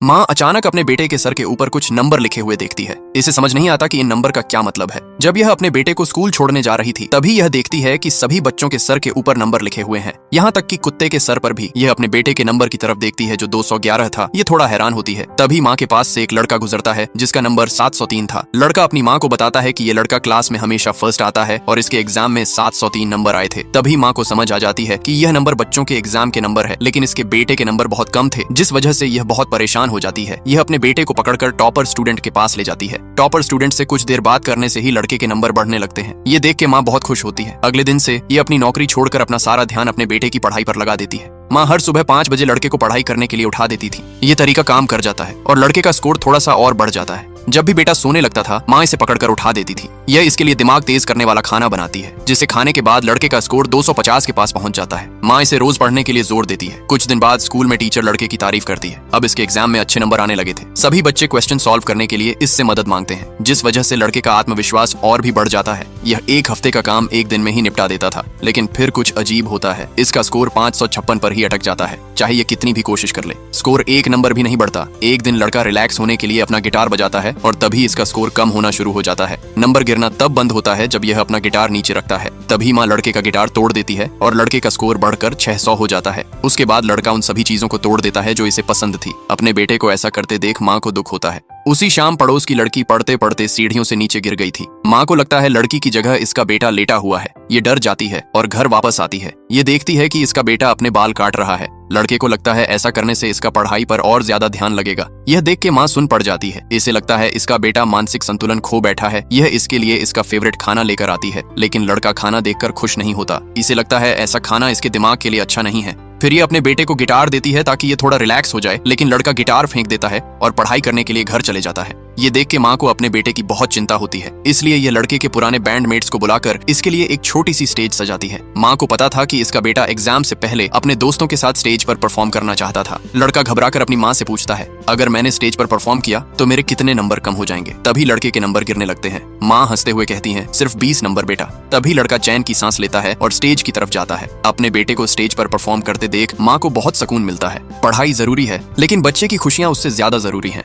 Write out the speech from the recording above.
माँ अचानक अपने बेटे के सर के ऊपर कुछ नंबर लिखे हुए देखती है। इसे समझ नहीं आता कि इन नंबर का क्या मतलब है। जब यह अपने बेटे को स्कूल छोड़ने जा रही थी तभी यह देखती है कि सभी बच्चों के सर के ऊपर नंबर लिखे हुए हैं, यहाँ तक कि कुत्ते के सर पर भी। यह अपने बेटे के नंबर की तरफ देखती है जो 211 था। ये थोड़ा हैरान होती है। तभी माँ के पास से एक लड़का गुजरता है जिसका नंबर 703 था। लड़का अपनी माँ को बताता है कि ये लड़का क्लास में हमेशा फर्स्ट आता है और इसके एग्जाम में 703 नंबर आए थे। तभी माँ को समझ आ जाती है कि यह नंबर बच्चों के एग्जाम के नंबर है, लेकिन इसके बेटे के नंबर बहुत कम थे, जिस वजह से यह बहुत परेशान हो जाती है। यह अपने बेटे को पकड़कर टॉपर स्टूडेंट के पास ले जाती है। टॉपर स्टूडेंट से कुछ देर बात करने से ही लड़के के नंबर बढ़ने लगते हैं। ये देख के माँ बहुत खुश होती है। अगले दिन से ये अपनी नौकरी छोड़कर अपना सारा ध्यान अपने बेटे की पढ़ाई पर लगा देती है। माँ हर सुबह 5 बजे लड़के को पढ़ाई करने के लिए उठा देती थी। ये तरीका काम कर जाता है और लड़के का स्कोर थोड़ा सा और बढ़ जाता है। जब भी बेटा सोने लगता था माँ इसे पकड़कर उठा देती थी। यह इसके लिए दिमाग तेज करने वाला खाना बनाती है, जिसे खाने के बाद लड़के का स्कोर 250 के पास पहुंच जाता है। माँ इसे रोज पढ़ने के लिए जोर देती है। कुछ दिन बाद स्कूल में टीचर लड़के की तारीफ करती है। अब इसके एग्जाम में अच्छे नंबर आने लगे थे। सभी बच्चे क्वेश्चन सॉल्व करने के लिए इससे मदद मांगते हैं, जिस वजह से लड़के का आत्मविश्वास और भी बढ़ जाता है। यह 1 हफ्ते का काम 1 दिन में ही निपटा देता था, लेकिन फिर कुछ अजीब होता है। इसका स्कोर 556 पर ही अटक जाता है, चाहे ये कितनी भी कोशिश कर ले। स्कोर 1 नंबर भी नहीं बढ़ता। एक दिन लड़का रिलैक्स होने के लिए अपना गिटार बजाता है और तभी इसका स्कोर कम होना शुरू हो जाता है। नंबर गिरना तब बंद होता है जब यह अपना गिटार नीचे रखता है। तभी माँ लड़के का गिटार तोड़ देती है और लड़के का स्कोर बढ़कर 600 हो जाता है। उसके बाद लड़का उन सभी चीजों को तोड़ देता है जो इसे पसंद थी। अपने बेटे को ऐसा करते देख माँ को दुख होता है। उसी शाम पड़ोस की लड़की पढ़ते पढ़ते सीढ़ियों से नीचे गिर गई थी। माँ को लगता है लड़की की जगह इसका बेटा लेटा हुआ है। ये डर जाती है और घर वापस आती है। ये देखती है कि इसका बेटा अपने बाल काट रहा है। लड़के को लगता है ऐसा करने से इसका पढ़ाई पर और ज्यादा ध्यान लगेगा। यह देख के माँ सुन पड़ जाती है। इसे लगता है इसका बेटा मानसिक संतुलन खो बैठा है। यह इसके लिए इसका फेवरेट खाना लेकर आती है, लेकिन लड़का खाना देखकर खुश नहीं होता। इसे लगता है ऐसा खाना इसके दिमाग के लिए अच्छा नहीं है। फिर ये अपने बेटे को गिटार देती है ताकि ये थोड़ा रिलैक्स हो जाए, लेकिन लड़का गिटार फेंक देता है और पढ़ाई करने के लिए घर चले जाता है। ये देख के माँ को अपने बेटे की बहुत चिंता होती है। इसलिए ये लड़के के पुराने बैंडमेट्स को बुलाकर इसके लिए एक छोटी सी स्टेज सजाती है। माँ को पता था कि इसका बेटा एग्जाम से पहले अपने दोस्तों के साथ स्टेज पर परफॉर्म करना चाहता था। लड़का घबराकर अपनी माँ से पूछता है, अगर मैंने स्टेज पर परफॉर्म किया तो मेरे कितने नंबर कम हो जाएंगे? तभी लड़के के नंबर गिरने लगते हैं। माँ हंसते हुए कहती है, सिर्फ 20 नंबर बेटा। तभी लड़का चैन की सांस लेता है और स्टेज की तरफ जाता है। अपने बेटे को स्टेज पर परफॉर्म करते देख माँ को बहुत सुकून मिलता है। पढ़ाई जरूरी है, लेकिन बच्चे की खुशियाँ उससे ज्यादा जरूरी है।